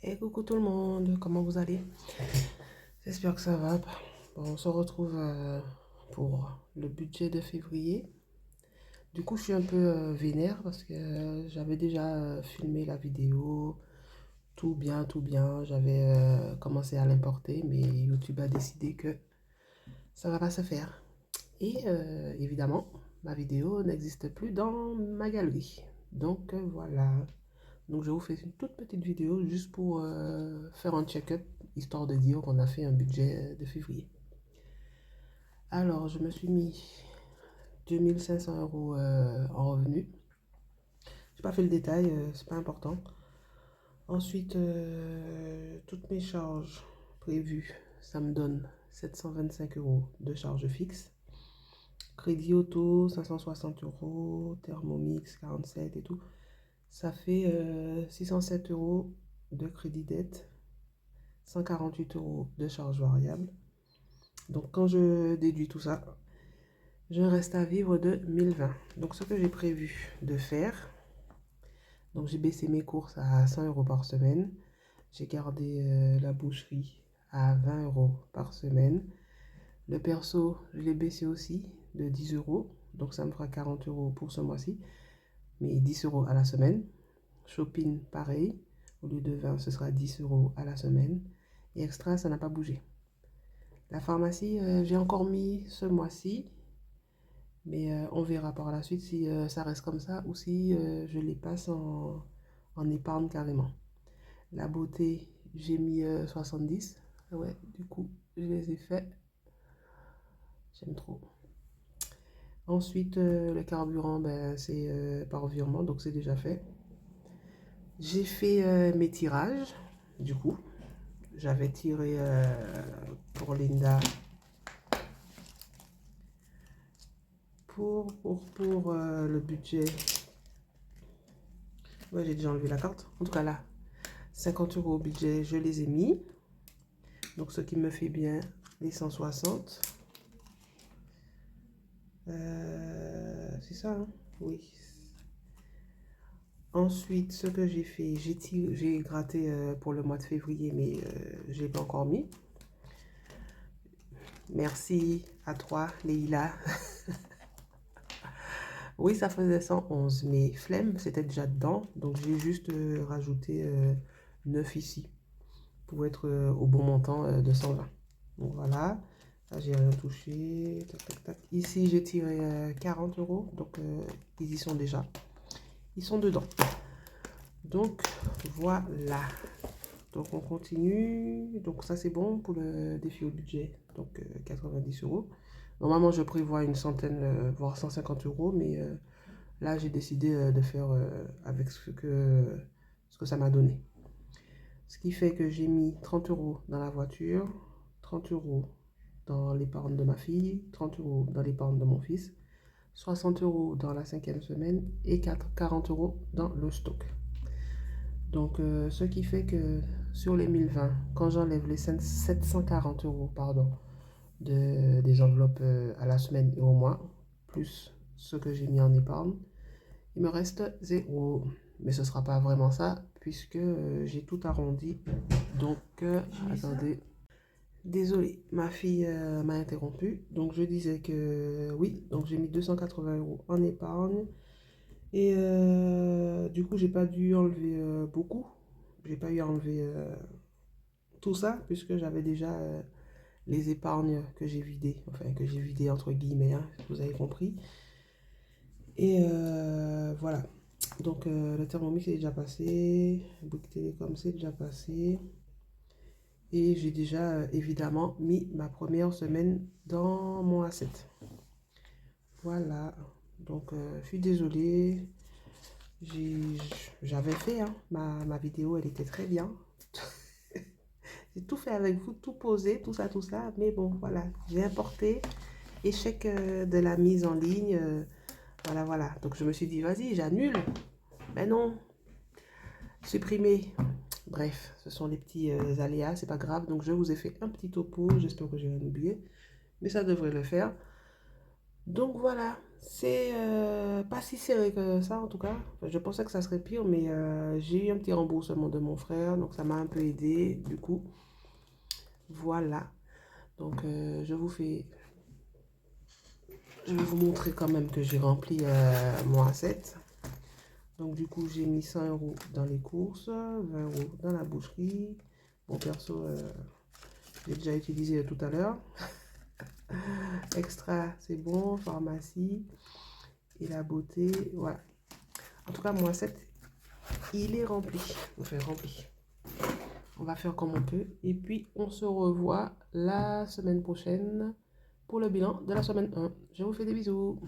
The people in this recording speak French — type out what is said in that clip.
Et coucou tout le monde, comment vous allez? J'espère que ça va. Bon, on se retrouve pour le budget de février. Du coup, je suis un peu vénère parce que j'avais déjà filmé la vidéo, tout bien, tout bien. J'avais commencé à l'importer, mais YouTube a décidé que ça va pas se faire. Et évidemment, ma vidéo n'existe plus dans ma galerie. Donc voilà. Donc je vous fais une toute petite vidéo juste pour faire un check-up, histoire de dire qu'on a fait un budget de février. Alors je me suis mis 2500 € en revenu. J'ai pas fait le détail, c'est pas important. Ensuite, toutes mes charges prévues, ça me donne 725 € de charges fixes. Crédit auto, 560 €, Thermomix, 47 et tout. Ça fait 607 € de crédit dette, 148 € de charges variables. Donc quand je déduis tout ça, je reste à vivre de 1020. Donc ce que j'ai prévu de faire, donc j'ai baissé mes courses à 100 € par semaine. J'ai gardé la boucherie à 20 € par semaine. Le perso, je l'ai baissé aussi de 10 €. Donc ça me fera 40 € pour ce mois-ci, mais 10 € à la semaine. Shopping, pareil. Au lieu de 20, ce sera 10 € à la semaine. Et extra, ça n'a pas bougé. La pharmacie, j'ai encore mis ce mois-ci. Mais on verra par la suite si ça reste comme ça ou si je les passe en épargne carrément. La beauté, j'ai mis 70. Ouais, du coup, je les ai fait. J'aime trop. Ensuite, le carburant, ben, c'est par virement, donc c'est déjà fait. J'ai fait mes tirages, du coup. J'avais tiré pour Linda pour le budget. Ouais, j'ai déjà enlevé la carte. En tout cas, là, 50 € au budget, je les ai mis. Donc, ce qui me fait bien les 160. C'est ça, hein? Oui. Ensuite, ce que j'ai fait, j'ai gratté pour le mois de février, mais je n'ai pas encore mis. Merci à toi, Leïla. Oui, ça faisait 111, mais flemme, c'était déjà dedans. Donc, j'ai juste rajouté 9 ici pour être au bon montant de 120. Donc, voilà. Là, j'ai rien touché. Tac, tac, tac. Ici, j'ai tiré 40 €. Donc, ils y sont déjà. Ils sont dedans. Donc, voilà. Donc, on continue. Donc, ça, c'est bon pour le défi au budget. Donc, 90 €. Normalement, je prévois une centaine, voire 150 €. Mais là, j'ai décidé de faire avec ce que ça m'a donné. Ce qui fait que j'ai mis 30 € dans la voiture, 30 € dans l'épargne de ma fille, 30 € dans l'épargne de mon fils, 60 € dans la 5e semaine et 40 € dans le stock. Donc, ce qui fait que sur les 1020, quand j'enlève les 740 € pardon, des enveloppes à la semaine et au mois, plus ce que j'ai mis en épargne, il me reste 0. Mais ce ne sera pas vraiment ça, puisque j'ai tout arrondi. Donc, attendez. Désolée, ma fille m'a interrompu. Donc, je disais que oui, donc j'ai mis 280 € en épargne. Et du coup, j'ai pas dû enlever beaucoup. J'ai pas eu à enlever tout ça, puisque j'avais déjà les épargnes que j'ai vidées. Enfin, que j'ai vidées entre guillemets, hein, vous avez compris. Et voilà. Donc, le Thermomix est déjà passé. Bouygues Télécom, c'est déjà passé. Et j'ai déjà évidemment mis ma première semaine dans mon asset. Voilà. Donc, je suis désolée. J'avais fait hein, ma vidéo, elle était très bien. J'ai tout fait avec vous, tout posé, tout ça, tout ça. Mais bon, voilà. J'ai importé. Échec de la mise en ligne. Voilà, voilà. Donc, je me suis dit, vas-y, j'annule. Mais non. Supprimer. Bref, ce sont les petits aléas, c'est pas grave. Donc, je vous ai fait un petit topo. J'espère que j'ai rien oublié. Mais ça devrait le faire. Donc, voilà. C'est pas si serré que ça en tout cas. Enfin, je pensais que ça serait pire, mais j'ai eu un petit remboursement de mon frère, donc ça m'a un peu aidé. Du coup, voilà. Donc je vais vous montrer quand même que j'ai rempli mon assiette. Donc du coup, j'ai mis 100 € dans les courses, 20 € dans la boucherie. Bon, perso, j'ai déjà utilisé tout à l'heure. Extra, c'est bon. Pharmacie et la beauté, voilà. En tout cas, mon assiette, il est rempli. Enfin, rempli. On va faire comme on peut. Et puis, on se revoit la semaine prochaine pour le bilan de la semaine 1. Je vous fais des bisous.